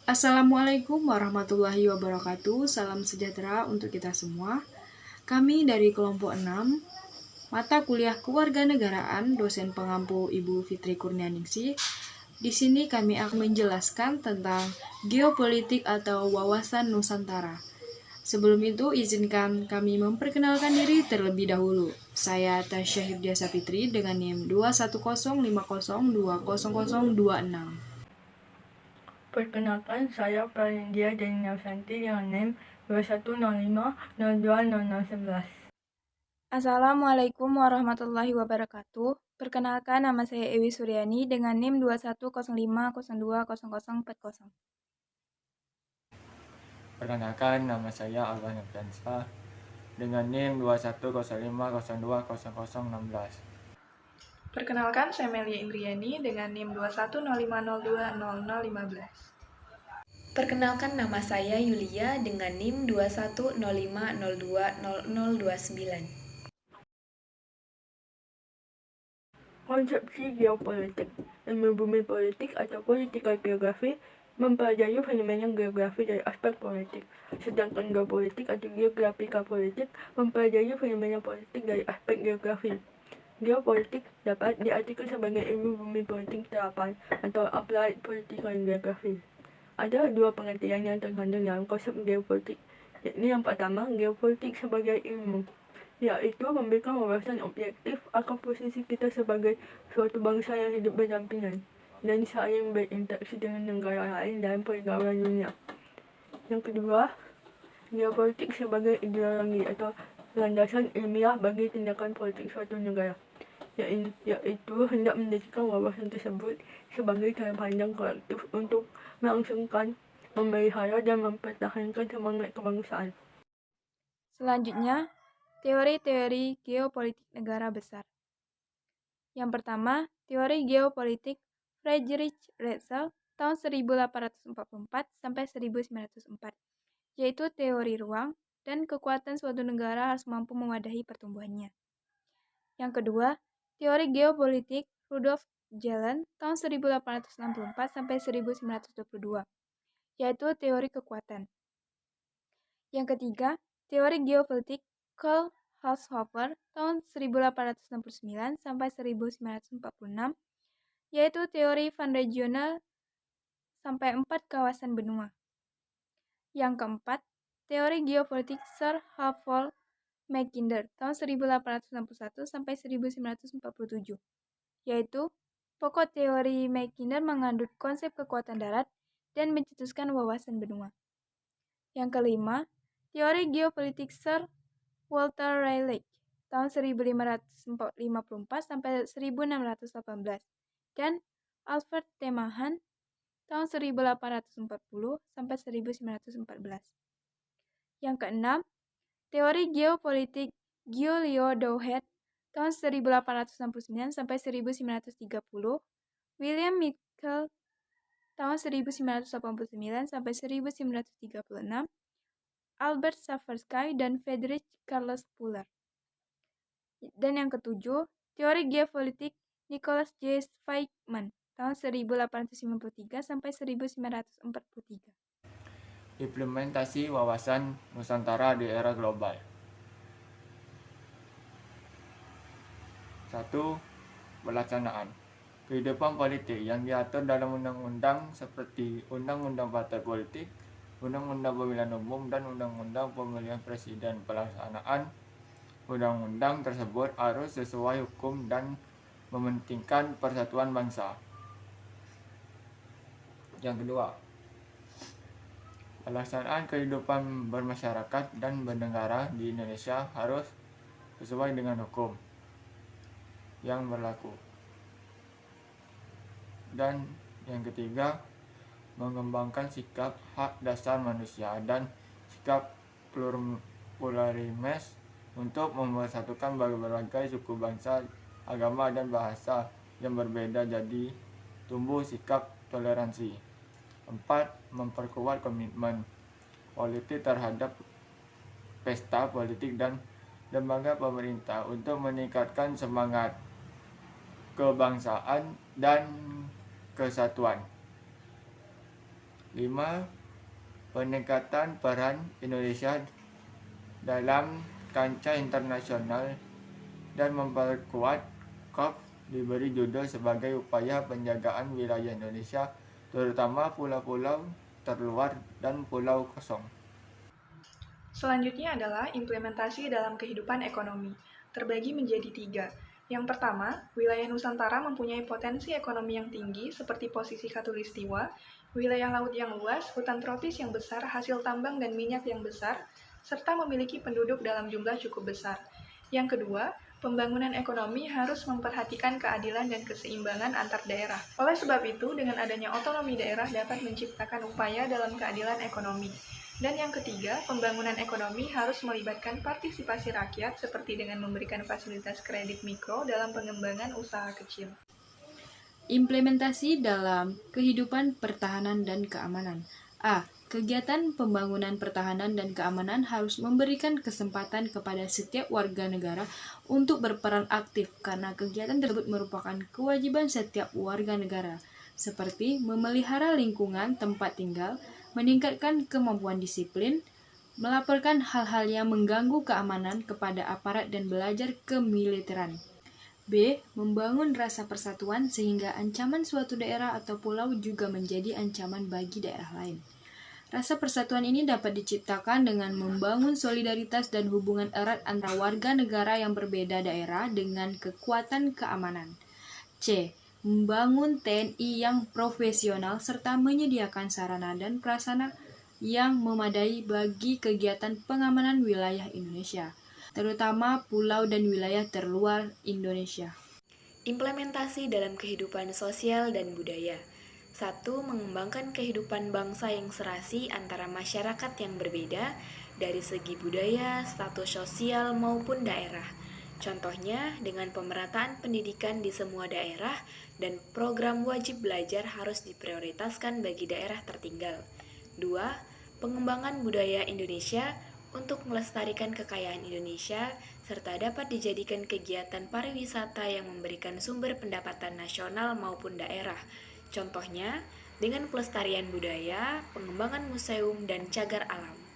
Assalamualaikum warahmatullahi wabarakatuh. Salam sejahtera untuk kita semua. Kami dari kelompok 6, mata kuliah Kewarganegaraan, dosen pengampu Ibu Fitri Kurnianingsih. Di sini kami akan menjelaskan tentang geopolitik atau wawasan Nusantara. Sebelum itu, izinkan kami memperkenalkan diri terlebih dahulu. Saya Tasya Hibdiasa Fitri dengan NIM 21050200026. Perkenalkan, saya Pralindia Deni Navsanti dengan NIM 2105020011. Assalamualaikum warahmatullahi wabarakatuh. Perkenalkan, nama saya Ewi Suryani dengan NIM 2105020040. Perkenalkan, nama saya Alwan Nurdiansyah dengan NIM 2105020016. Perkenalkan, saya Melia Indriani dengan NIM 2105020015. Perkenalkan, nama saya Yulia dengan NIM 2105020029. Konsepsi geopolitik. Ilmu bumi politik atau political geography mempelajari fenomena geografi dari aspek politik, sedangkan geopolitik atau geographical politik mempelajari fenomena politik dari aspek geografi. Geopolitik dapat diartikan sebagai ilmu bumi politik terapan atau applied political geography. Ada dua pengertian yang terkandung dalam konsep geopolitik, yakni yang pertama, geopolitik sebagai ilmu, yaitu memberikan wawasan objektif akan posisi kita sebagai suatu bangsa yang hidup berdampingan dan saling berinteraksi dengan negara lain dalam pergaulan dunia. Yang kedua, geopolitik sebagai ideologi atau landasan ilmiah bagi tindakan politik suatu negara, yaitu hendak menjadikan wawasan tersebut sebagai cara pandang kolektif untuk melangsungkan, memelihara, dan mempertahankan semangat kebangsaan. Selanjutnya, teori-teori geopolitik negara besar. Yang pertama, teori geopolitik Friedrich Ratzel tahun 1844 sampai 1904, yaitu teori ruang dan kekuatan suatu negara harus mampu mewadahi pertumbuhannya. Yang kedua, teori geopolitik Rudolf Gehlen tahun 1864 sampai 1922, yaitu teori kekuatan. Yang ketiga, teori geopolitik Karl Haushofer tahun 1869 sampai 1946, yaitu teori Van Regional sampai 4 kawasan benua. Yang keempat, teori geopolitik Sir Halford Mackinder tahun 1861 sampai 1947, yaitu pokok teori Mackinder mengandung konsep kekuatan darat dan mencetuskan wawasan benua. Yang kelima, teori geopolitik Sir Walter Raleigh tahun 1554 sampai 1618 dan Alfred T. Mahan tahun 1840 sampai 1914. Yang keenam, teori geopolitik Giulio Douhet tahun 1869 sampai 1930, William Mitchell tahun 1989 sampai 1936, Albert Savarsky dan Friedrich Carlos Fuller. Dan yang ketujuh, teori geopolitik Nicholas J. Feynman tahun 1853 sampai 1943. Implementasi wawasan Nusantara di era global. 1. Pelaksanaan. Kehidupan politik yang diatur dalam undang-undang seperti Undang-Undang Partai Politik, Undang-Undang Pemilihan Umum, dan Undang-Undang Pemilihan Presiden. Pelaksanaan undang-undang tersebut harus sesuai hukum dan mementingkan persatuan bangsa. Yang kedua, pelaksanaan kehidupan bermasyarakat dan bernegara di Indonesia harus sesuai dengan hukum yang berlaku. Dan yang ketiga, mengembangkan sikap hak dasar manusia dan sikap pluralisme untuk mempersatukan berbagai suku, bangsa, agama, dan bahasa yang berbeda, jadi tumbuh sikap toleransi. 4. Memperkuat komitmen politik terhadap pesta politik dan lembaga pemerintah untuk meningkatkan semangat kebangsaan dan kesatuan. 5. Peningkatan peran Indonesia dalam kancah internasional dan memperkuat COP diberi judul sebagai upaya penjagaan wilayah Indonesia, terutama pulau-pulau terluar dan pulau kosong. Selanjutnya adalah implementasi dalam kehidupan ekonomi, terbagi menjadi 3. Yang pertama, wilayah Nusantara mempunyai potensi ekonomi yang tinggi seperti posisi khatulistiwa, wilayah laut yang luas, hutan tropis yang besar, hasil tambang dan minyak yang besar, serta memiliki penduduk dalam jumlah cukup besar. Yang kedua, pembangunan ekonomi harus memperhatikan keadilan dan keseimbangan antar daerah. Oleh sebab itu, dengan adanya otonomi daerah dapat menciptakan upaya dalam keadilan ekonomi. Dan yang ketiga, pembangunan ekonomi harus melibatkan partisipasi rakyat seperti dengan memberikan fasilitas kredit mikro dalam pengembangan usaha kecil. Implementasi dalam kehidupan pertahanan dan keamanan. A. Kegiatan pembangunan pertahanan dan keamanan harus memberikan kesempatan kepada setiap warga negara untuk berperan aktif karena kegiatan tersebut merupakan kewajiban setiap warga negara, seperti memelihara lingkungan tempat tinggal, meningkatkan kemampuan disiplin, melaporkan hal-hal yang mengganggu keamanan kepada aparat dan belajar kemiliteran. B. Membangun rasa persatuan sehingga ancaman suatu daerah atau pulau juga menjadi ancaman bagi daerah lain. Rasa persatuan ini dapat diciptakan dengan membangun solidaritas dan hubungan erat antara warga negara yang berbeda daerah dengan kekuatan keamanan. C. Membangun TNI yang profesional serta menyediakan sarana dan prasarana yang memadai bagi kegiatan pengamanan wilayah Indonesia, terutama pulau dan wilayah terluar Indonesia. Implementasi dalam kehidupan sosial dan budaya. 1. Mengembangkan kehidupan bangsa yang serasi antara masyarakat yang berbeda dari segi budaya, status sosial, maupun daerah. Contohnya, dengan pemerataan pendidikan di semua daerah dan program wajib belajar harus diprioritaskan bagi daerah tertinggal. 2. Pengembangan budaya Indonesia untuk melestarikan kekayaan Indonesia serta dapat dijadikan kegiatan pariwisata yang memberikan sumber pendapatan nasional maupun daerah. Contohnya, dengan pelestarian budaya, pengembangan museum, dan cagar alam.